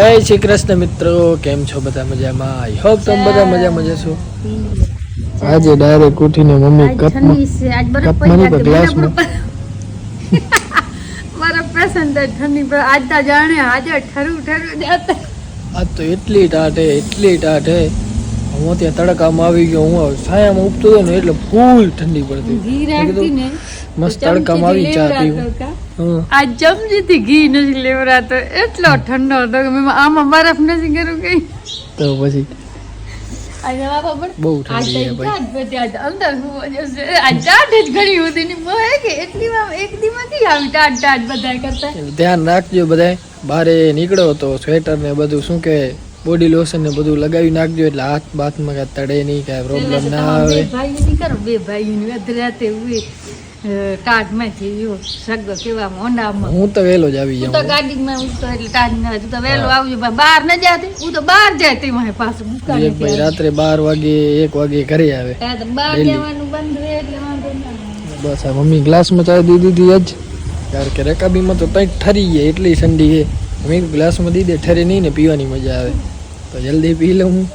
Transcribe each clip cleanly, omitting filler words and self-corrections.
જય શ્રી કૃષ્ણ મિત્રો, કેમ છો બધા? મજામાં? આઈ હોપ તમે બધા મજામાં જશો. આજે ડાયરેક્ટ ઉઠીને મમ્મી કપમાં ગ્લાસમાં મારા પસંદ ઠંડી પર આજ જાણે આજે ઠરું આજ તો એટલી ટાઢ હે હું ત્યાં તડકામાં આવી ગયો. હું છાયામાં ઉપતો હતો ને એટલે ફૂલ ઠંડી પડતી. મસ્ત તડકામાં આવી ચા પીવું. આ ચમચીથી ઘી નથી લેવરાતો, એટલો ઠંડો હતો કે મેં આમાં બરફ નથી કર્યું કઈ. તો પછી બહુ ઠંડી અંદર ઘણી હતી એટલી એક દીમાંથી આવી ટાટ બધા કરતા. ધ્યાન રાખજો બધા. બારે નીકળો તો સ્વેટર ને બધું શું કે બોડી લોશન ને બધું લગાવી નાખજો, એટલે હાથ બાથમાં કઈ તડે નહીં, કઈ પ્રોબ્લેમ ના આવે. બે ભાઈ અધરાતે ટાટ માંથી સગો કેવા મોંડામાં. હું તો વહેલો જ આવી જાઉં. તો ગાડીમાં ઉઠતો એટલે ટાટ ના તું તો વહેલો આવજો. બહાર ન જાતી, હું તો બહાર જતી મારે પાછું દુકાને. એક ભાઈ રાત્રે 12 વાગે 1 વાગે ઘરે આવે. બહાર જવાનું બંધ રહે એટલે વાંધો ના. બસ આ મમ્મી ગ્લાસમાં ચા દીધી હતી આજ, કારણ કે રકાબીમાં તો તઈ ઠરી જાય એટલી ઠંડી છે. મમ્મી ગ્લાસમાં દીધે ઠરે નહીં ને પીવાની મજા આવે, તો જલ્દી પી લઉં હું.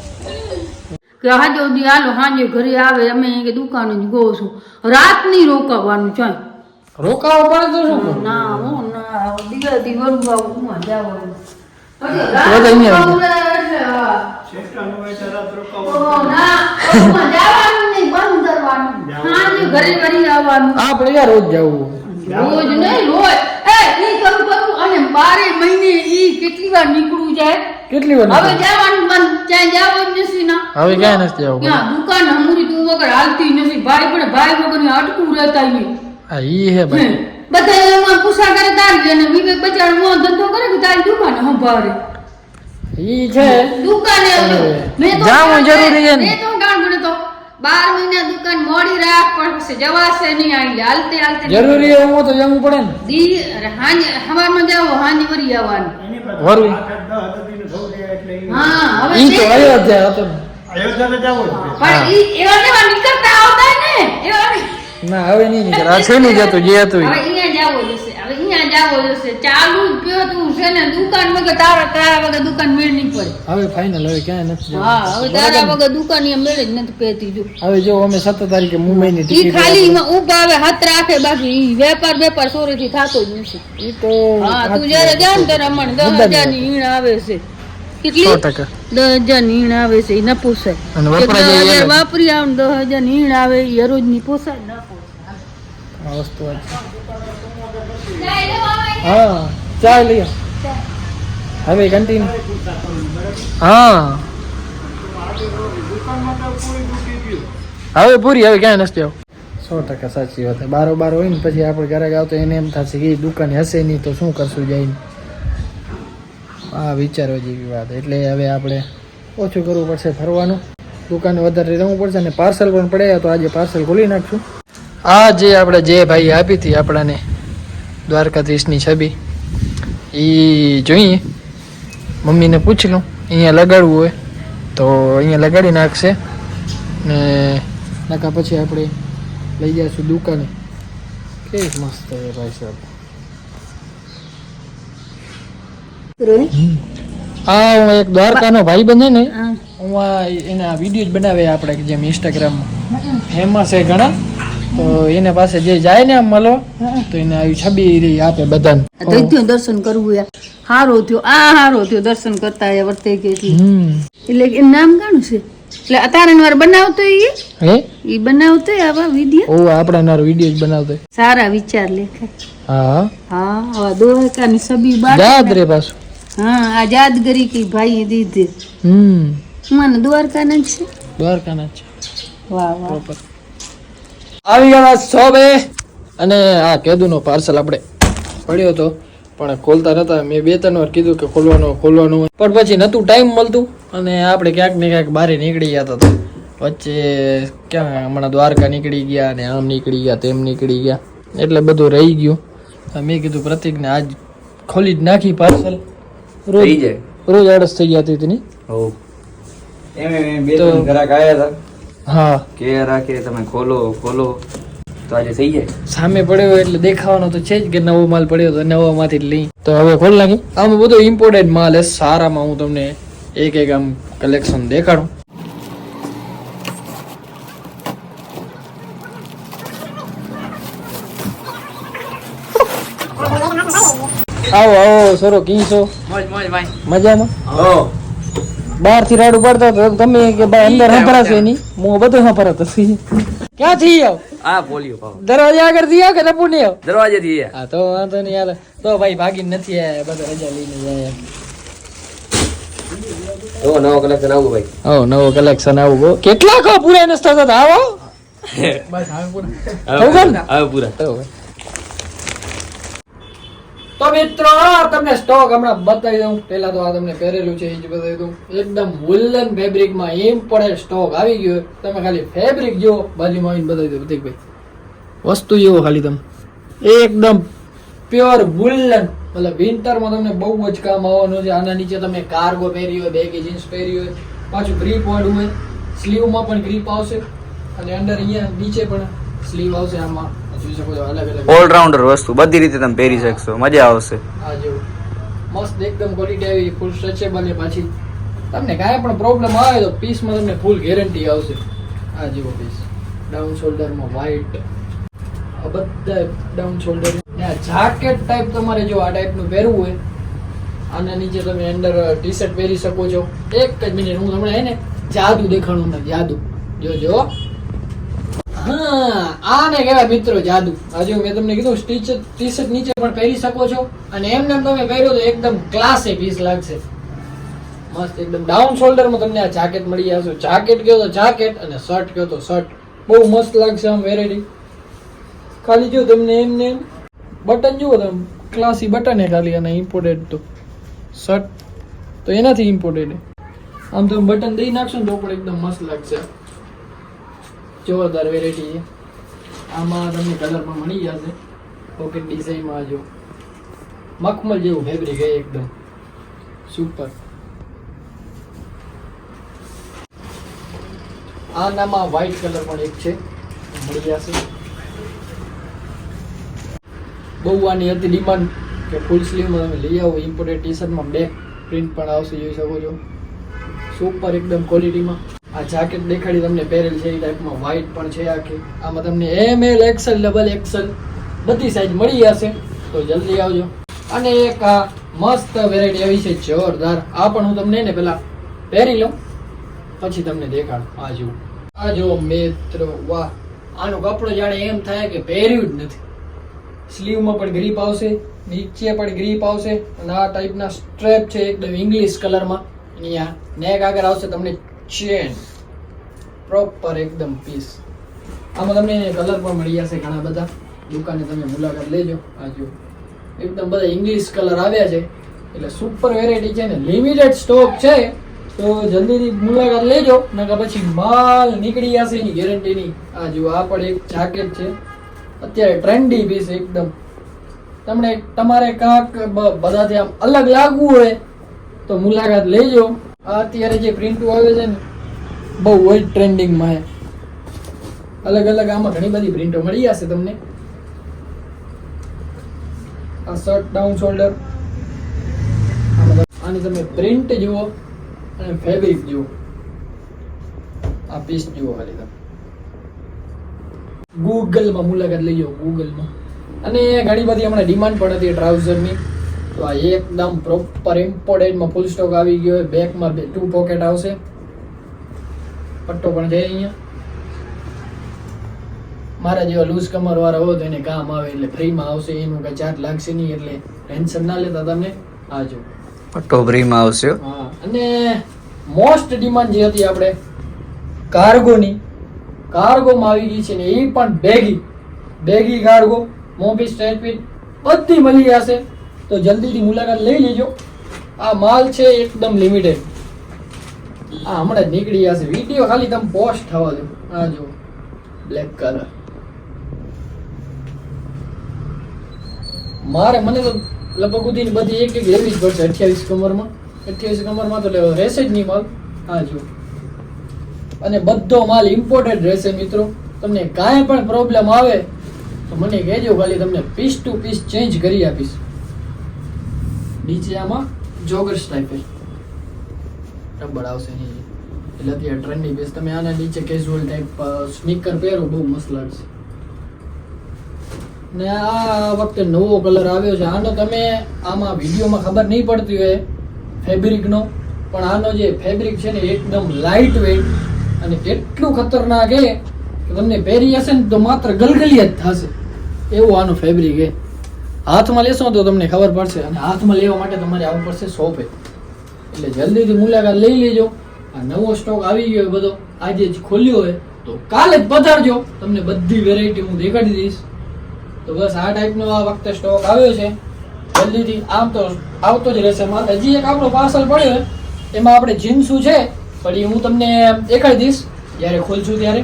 કે હાજે ઉધી હાલો હાજે ઘરે આવે, અમે કે દુકાને જ ગો છું. રાત ની રોકાવાનું છે. રોકાવો પડે તો શું? ના હું ના દીવા દીવરું આવું હું જાવું. આપણે યાર રોજ જવું. રોજ નહીં રોજ અને 12 મહિને ઈ કેટલી વાર નીકળવું જાય. કેટલી વાર હવે જવાનું બંધ, ત્યાં જવું જ નથી ના. હવે ક્યાં નથી જવું? ત્યાં દુકાન હમુરી તું વગર હાલતી નથી. ભાઈ પણ ભાઈ વગર અટકું રહેતા ઈ. હા ઈ હે ભાઈ. બધા એમાં પૂછા કરે તારી અને વિવેક બચારો મો ધંધો કરે કે તારી દુકાન સંભાળે. ઈ છે દુકાને મેં તો જાવું જરૂરી છે ને. મેં તો ગાણ ગણે તો 12 મહિના દુકાન મોડી રાખ પણ પછી જવાશે નહીં. આવી હાલતે જરૂરી હે, હું તો જવું પડે ને. દી હાંજે હવારમાં જાવ હાંજે વરી આવવાનું. વરું હા હવે ઈ તો અયોધ્યા હતો. પણ ઈ એવા કેવા નીકળતા આવતા ને એવા ના હવે નહીં નીકળ. આ છે નહીં જતું જે હતું. હવે અહીંયા જાવો જશે. હવે અહીંયા જાવો જશે. ચાલુ જ ગયો તું છે ને દુકાન વગર તારા વગર દુકાન મેળ નહીં પડે. હવે ફાઇનલ, હવે ક્યાંય નથી જવું. હા હવે તારા વગર દુકાન એ મેળ જ નથી પેતી જો. હવે જો અમે 17 તારીખે મુંબઈની ઈ ટિકિટ ખાલી ઉભા આવે હાથ રાખે, બાકી ઈ વેપાર સોરીથી થાતો જ નથી. ઈ તો હા તું જ્યારે જાન તારા મણ 10,000 ની ઈણ આવે છે. કેટલી 100%. 10,000 ની ઈણ આવે છે. ઈ ન પોસાય. અને વપરાય જાય 10,000 વાપરી આવ 10,000 ની ઈણ આવે ઈ હરોજ ની પોસાય ન પોસાય. આ વસ્તુ છે. હા ચા લઈએ હવે કન્ટિન્યુ. હા હવે પૂરી, હવે ક્યાં નથી જવું. 100% સાચી વાત. બારોબાર હોય ને પછી આપણે ઘરે આવતો એને એમ થશે કે દુકાન હશે નહીં તો શું કરશું જઈને. આ વિચારવા જેવી વાત. એટલે હવે આપણે ઓછું કરવું પડશે ફરવાનું, દુકાને વધારે રહેવું પડશે. અને પાર્સલ પણ પડે તો આજે પાર્સલ ખોલી નાખશું. આ જે આપણે જે ભાઈ આપી હતી આપણાને દ્વારકાધીશની છબી, એ જોઈએ મમ્મીને પૂછી લઉં. અહીંયા લગાડવું હોય તો અહીંયા લગાડી નાખશે ને નાકા પછી આપણે લઈ જઈશું દુકાને. કેવી મસ્ત છે ભાઈ સાહેબ. હા હું એક દ્વારકાનો ભાઈ બને ને, હું એના વિડીયો જ બનાવે આપણે જેમ ઇન્સ્ટાગ્રામમાં ફેમસ છે ઘણા, તો એને પાસે જે જાય ને આમ મળો તો એને આવી છબી આપે બધાને. દર્શન કરવું યાર હારો થયો. હારો થયો દર્શન કરતા વર્તે કે એટલે એનું નામ કાણું છે. એટલે અત્યારે વાર બનાવતો ઈ બનાવતો આવા વિડીયો. ઓ આપણા નાર વિડીયો જ બનાવતો. સારા વિચાર લેખાય. હા હવે દ્વારકાની છબી યાદ રે પાછું. હા આ યાદગરી કે ભાઈ દીધી. મને દ્વારકાના જ છે. દ્વારકાના જ છે. વાહ વાહ. આવી ગયા શોભે. અને આ કેદુનો પાર્સલ આપણે પડ્યો હતો પણ ખોલતા નતા. મેં 2-3 વાર કીધું કે ખોલવાનું પણ પછી નતું ટાઈમ મળતું. અને આપણે ક્યાંક ને ક્યાંક બહાર નીકળી ગયા હતા. વચ્ચે ક્યાં હમણાં દ્વારકા નીકળી ગયા ને આમ નીકળી ગયા તેમ નીકળી ગયા એટલે બધું રહી ગયું. મેં કીધું પ્રતિકને આજ ખોલી જ નાખી પાર્સલ. રોજ આળસ થઈ જતી હતી. એમ બે ત્રણ ગ્રાહક આયા હતા. હા કે રાખે તમે ખોલો તો આજે થઈ જાય. સામે પડ્યો એટલે દેખાવાનો તો છે જ કે નવો માલ પડ્યો તો નવામાંથી જ લઈ. તો હવે ખોલ નાખી. આમાં બધો ઇમ્પોર્ટેન્ટ માલ છે સારામાં. હું તમને એક એક આમ કલેક્શન દેખાડું. આવો આવો સરો કીસો મોજ મોજ ભાઈ. મજામાં. હો બહાર થી રાડું પડતો તો તમે કે ભાઈ અંદર હંભરાશે નહીં. હું બધું હંભરાતો છું. ક્યાંથી આવ? આ પોલિયો પાવ દરવાજા આગળ થી આવ કે નપુ નહીં આવ? દરવાજે થી હા તો વાંધો નહીં યાર. તો ભાઈ ભાગીને નથી આયા, બધા રજા લઈને જાય. તો નવો કલેક્શન આવું ભાઈ. ઓ નવો કલેક્શન આવું ગો. કેટલા કો પૂરા નસ્તા હતા આવો. બસ હવે પૂરા. હવે પૂરા. તો મિત્રો તમને સ્ટોક હમણાં બતાવી દઉં. પેલા તો આ તમને પહેરેલું છે એ જ બતાવી દઉં. એકદમ વુલન ફેબ્રિક માં ઇમ્પોર્ટેન્ટ સ્ટોક આવી ગયો. તમે ખાલી ફેબ્રિક જુઓ, બાજુમાં આવીને બતાવી દઉં પ્રતિકભાઈ. વસ્તુ જુઓ ખાલી તમે, એકદમ પ્યોર વુલન. મતલબ વિન્ટરમાં તમને બહુ જ કામ આવવાનું છે. આના નીચે તમે કાર્ગો પહેરી હોય, બેગી જીન્સ પહેરી હોય, પાછું ગ્રીપ વાળું હોય. સ્લીવમાં પણ ગ્રીપ આવશે અને અંદર અહીંયા નીચે પણ સ્લીવ આવશે. આમાં જોઈ શકો છો અલગ અલગ ઓલરાઉન્ડર વસ્તુ બધી રીતે તમે પહેરી શકશો, મજા આવશે. આ જેવું મસ્ત એકદમ ક્વોલિટી આવી, ફૂલ સ્ટ્રેચેબલ ને પાછી તમને કાંઈ પણ પ્રોબ્લેમ આવે તો પીસમાં તમને ફૂલ ગેરંટી આવશે. આ જેવો પીસ ડાઉન શોલ્ડરમાં વ્હાઈટ, આ બધા ડાઉન શોલ્ડર. આ જાકેટ ટાઈપ તમારે જો આ ટાઈપનું પહેરવું હોય, આના નીચે તમે અંદર ટી શર્ટ પહેરી શકો છો. એક જ મિનિટ, હું તમને ને જાદુ દેખાડું ને, જાદુ જોજો. હા આને કહેવાય મિત્રો જાદુ. હજુ મેં તમને કીધું ટી શર્ટ નીચે પણ પહેરી શકો છો અને એમને તમે પહેર્યો તો એકદમ ક્લાસે પીસ લાગશે. મસ્ત એકદમ ડાઉન શોલ્ડરમાં તમને આ જાકેટ મળી જશે. જાકેટ કહો તો જાકેટ અને શર્ટ કહો તો શર્ટ. બહુ મસ્ત લાગશે આમ વેરાયટી. ખાલી જો તમને એમને બટન જુઓ તમે, ક્લાસી બટન હે ખાલી. અને ઇમ્પોર્ટેડ તો શર્ટ તો એનાથી ઇમ્પોર્ટેડ. આમ તમે બટન દઈ નાખશો ને તો પણ એકદમ મસ્ત લાગશે. જોરદાર વેરાયટી છે. આમાં તમને કલરમાં મળી જશે. પોકેટ ડિઝાઇનમાં જો મખમલ જેવું ફેબ્રિક છે, એકદમ સુપર. આનામાં વ્હાઈટ કલર પણ એક છે, મળી જશે. બહુ આની હતી ડિમાન્ડ કે ફૂલ સ્લીવમાં તમે લઈ આવો. ઇમ્પોર્ટેડ ટી શર્ટમાં બેક પ્રિન્ટ પણ આવશે, જોઈ શકો છો. સુપર એકદમ ક્વોલિટીમાં. આ જાકેટ દેખાડી તમને પહેરેલ છે એ ટાઈપમાં. વ્હાઈટ પણ છે આખી. આમાં તમને ML XL ડબલ XL બધી સાઈઝ મળી જશે. તો જલ્દી આવજો. અને એક આ મસ્ત વેરાયટી આવી છે, જોરદાર. આ પણ હું તમને ને પેલા પહેરી લઉં પછી તમને દેખાડું. આ જુઓ, આ જુઓ મિત્રો, વાહ! આનો કપડો જાણે એમ થાય કે પહેર્યું જ નથી. સ્લીવમાં પણ ગ્રીપ આવશે, નીચે પણ ગ્રીપ આવશે. અને આ ટાઈપના સ્ટ્રેપ છે એકદમ ઇંગ્લિશ કલરમાં. અહીંયા નેક આગળ આવશે તમને ચેન, પ્રોપર એકદમ પીસ. આમાં તમને કલર પણ મળી જશે ઘણા બધા. દુકાને તમે મુલાકાત લેજો. આ જો એકદમ બધા ઇંગ્લિશ કલર આવ્યા છે, એટલે સુપર વેરાયટી છે ને લિમિટેડ સ્ટોક છે. તો જલ્દીથી મુલાકાત લેજો, નકર પછી માલ નીકળી જશે એની ગેરંટી નહીં. આ જો આ પણ એક જાકેટ છે, અત્યારે ટ્રેન્ડી પીસ એકદમ. તમને તમારે કાંક બધાથી આમ અલગ લાગવું હોય તો મુલાકાત લેજો. આ અત્યારે જે પ્રિન્ટો આવે છે ને બહુ જ ટ્રેન્ડિંગમાં છે. અલગ અલગ આમાં ઘણી બધી પ્રિન્ટો મળી જશે તમને. આ શર્ટ ડાઉન શોલ્ડર, આની તમે પ્રિન્ટ જુઓ અને ફેબ્રિક જુઓ. આ પીસ જુઓ ખાલી તમે. ગૂગલમાં મુલાકાત લેજો, ગૂગલમાં. અને ઘણી બધી હમણાં ડિમાન્ડ પણ હતી ટ્રાઉઝરની. તો આ એકદમ પ્રોપર ઇમ્પોર્ટેન્ટમાં ફૂલ સ્ટોક આવી ગયો. બેકમાં 2 પોકેટ આવશે, પટ્ટો પણ છે અહીંયા. મારા જેવા લૂઝ કમર વાળા હોય તો એને કામ આવે, એટલે ફ્રીમાં આવશે. એનું કઈ ચાર્જ લાગશે નહીં, એટલે ટેન્શન ના લેતા તમે. આ જો પટ્ટો ફ્રીમાં આવશે. હા. અને મોસ્ટ ડિમાન્ડ જે હતી આપણે કાર્ગોની, કાર્ગોમાં આવી ગઈ છે ને એ પણ baggy cargo, Mobi stretch fit બધી મળી જશે. તો જલ્દીથી મુલાકાત લઈ લેજો. આ માલ છે એકદમ લિમિટેડ. આ હમણાં જ નીકળી જશે. વિડીયો ખાલી તમે પોસ્ટ થવા દો. આ જો બ્લેક કલર. મને તો લગભગ ઉધીને બધી એક લેવી જ પડશે. 28 કમરમાં. 28 કમરમાં તો લેવો રહેશે જ નહીં માલ. આ જો. અને બધો માલ ઇમ્પોર્ટેડ રહેશે મિત્રો. તમને કાંઈ પણ પ્રોબ્લેમ આવે તો મને કહેજો, ખાલી તમને પીસ ટુ પીસ ચેન્જ કરી આપીશ. નીચે આમાં જોગર્સ ટાઈપ રબર આવશે નહીં, એટલે અત્યારે ટ્રેન્ડી પીસ. તમે આના નીચે કેઝ્યુઅલ ટાઈપ સ્નીકર પહેરો, બહુ મસ્ત લાગશે. ને આ વખતે નવો કલર આવ્યો છે. આનો તમે આમાં વિડીયોમાં ખબર નહીં પડતી હોય ફેબ્રિકનો, પણ આનો જે ફેબ્રિક છે ને એકદમ લાઇટ વેઇટ અને એટલું ખતરનાક છે કે તમને પહેરી હશે ને તો માત્ર ગલગલિયા જ થશે એવું આનું ફેબ્રિક છે. હાથમાં લેશો તો તમને ખબર પડશે. અને હાથમાં લેવા માટે તમારે આવવું પડશે શોપે. એટલે જલ્દીથી મુલાકાત લઈ લેજો. આ નવો સ્ટોક આવી ગયો બધો, આજે જ ખોલ્યો હોય તો કાલે જ પધારજો. તમને બધી વેરાયટી હું દેખાડી દઈશ. તો બસ આ ટાઈપનો આ વખતે સ્ટોક આવ્યો છે. જલ્દીથી આમ તો આવતો જ રહેશે. હજી એક આપણો પાર્સલ પડ્યો હોય એમાં આપણે જીન્સું છે, પણ એ હું તમને દેખાડી દઈશ જ્યારે ખોલશું ત્યારે.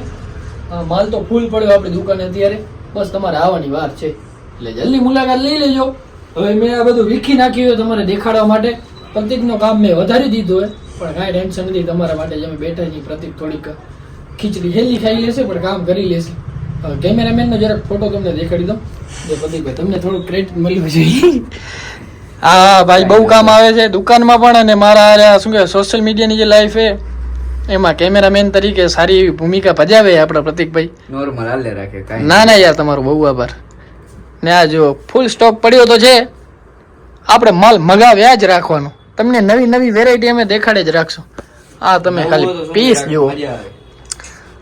માલ તો ફૂલ પડ્યો આપણી દુકાને અત્યારે. બસ તમારે આવવાની વાર છે, એટલે જલ્દી મુલાકાત લઈ લેજો. હવે મેં આ બધું વીખી નાખ્યું હોય તમારે દેખાડવા માટે. પ્રતિકનું કામ મેં વધારી દીધું હોય, પણ કાંઈ ટેન્શન નથી તમારા માટે. જે અમે બેઠા છીએ, પ્રતિક થોડીક ખીચડી હેલી ખાઈ લેશે પણ કામ કરી લેશે. કેમેરામેનનો જરાક ફોટો તમને દેખાડી દઉં. જે પ્રતિકભાઈ તમને થોડું ક્રેડિટ મળ્યું છે. હા ભાઈ બહુ કામ આવે છે દુકાનમાં પણ, અને મારા શું કહેવાય સોશિયલ મીડિયાની જે લાઈફ છે એમાં કેમેરામેન તરીકે સારી એવી ભૂમિકા ભજાવે આપણા પ્રતિકભાઈ. નોર્મલ હાલે રાખે કાંઈ. ના ના યાર, તમારો બહુ આભાર. ને આ જો ફૂલ સ્ટોક પડ્યો તો છે, આપણે માલ મગાવ્યા જ રાખવાનો. તમને નવી નવી વેરાયટી અમે દેખાડે જ રાખશું. આ તમે ખાલી પીસ જુઓ,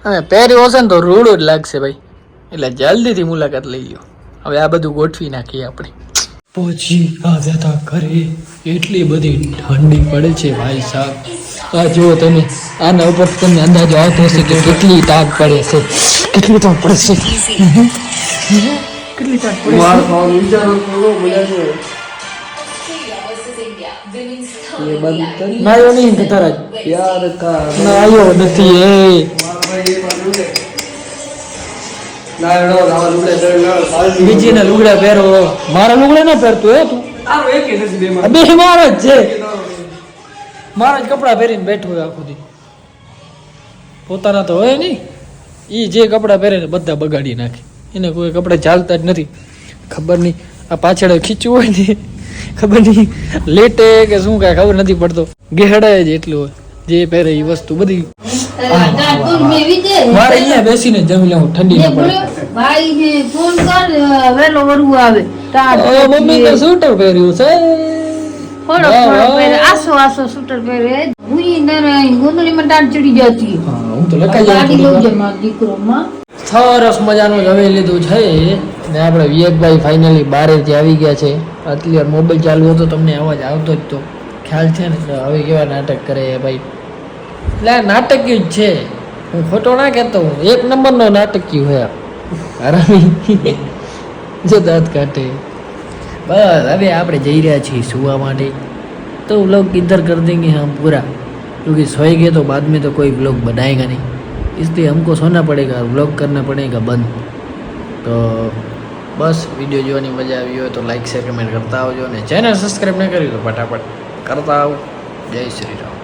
અને પહેર્યો હશે ને તો રૂડો જ લાગશે ભાઈ. એટલે જલ્દીથી મુલાકાત લઈ લો. હવે આ બધું ગોઠવી નાખીએ આપણે. પહોંચી આવ્યા હતા ઘરે. એટલી બધી ઠંડી પડે છે ભાઈ સાહેબ. આ જુઓ તમે, આના ઉપર તમને અંદાજો આવતો હશે કે કેટલી તાપ પડે છે. કેટલી તાપ પડે છે, કેટલી તાપ પડે છે. નાયો નહીં તારા નાયો નથી એ બીજી ના લુગડા પહેરો. મારા લુગડા ના પહેરતો હે તું? બે મારા જ છે. મારા જ કપડા પહેરીને બેઠો હોય આખો દી. પોતાના તો હોય નહીં. એ જે કપડા પહેરે ને બધા બગાડી નાખે. એને કોઈ કપડા ચાલતા જ નથી. ખબર નહીં આ પાછળ ખીચવું હોય ને ખબર નહીં લેટે કે શું કાંઈ ખબર નથી પડતો. ગેહડાય જ એટલું હોય જે પહેરે એ વસ્તુ બધી. મારે અહીંયા બેસીને જમી લઉં, ઠંડી ના પડે. ભાઈ ને ફોન કર, વેલો વરવું આવે. મમ્મી તો સ્વેટર પહેર્યું છે. આસો આસો સ્વેટર પહેરે. હું ગોંદડીમાં ટાટ ચડી જતી. હું તો લખાઈ ગાડી લઉં છે જાઉં. મારા દીકરોમાં. સરસ મજાનું જમી લીધું છે ને આપણે વિવેકભાઈ ફાઇનલી બહારેથી આવી ગયા છે. આટલી વાર મોબાઈલ ચાલુ હતો, તમને અવાજ આવતો જ તો ખ્યાલ છે ને. હવે કેવા નાટક કરે ભાઈ. એટલે આ નાટક્યું જ છે, હું ખોટો ના કહેતો. હું એક નંબરનો નાટક્યું હોય હરામી જે દાંત કાઢે. બસ હવે આપણે જઈ રહ્યા છીએ સુવા માટે. तो व्लॉग इधर कर देंगे हम पूरा, क्योंकि सोएंगे तो बाद में तो कोई व्लॉग बनाएगा नहीं, इसलिए हमको सोना पड़ेगा, व्लॉग करना पड़ेगा बंद. तो बस वीडियो જોવાની મજા આવી હોય તો લાઈક શેર કમેન્ટ કરતા આવજો, અને ચેનલ સબસ્ક્રાઈબ ન કરી તો ફટાફટ કરતા આવો. જય શ્રી રામ.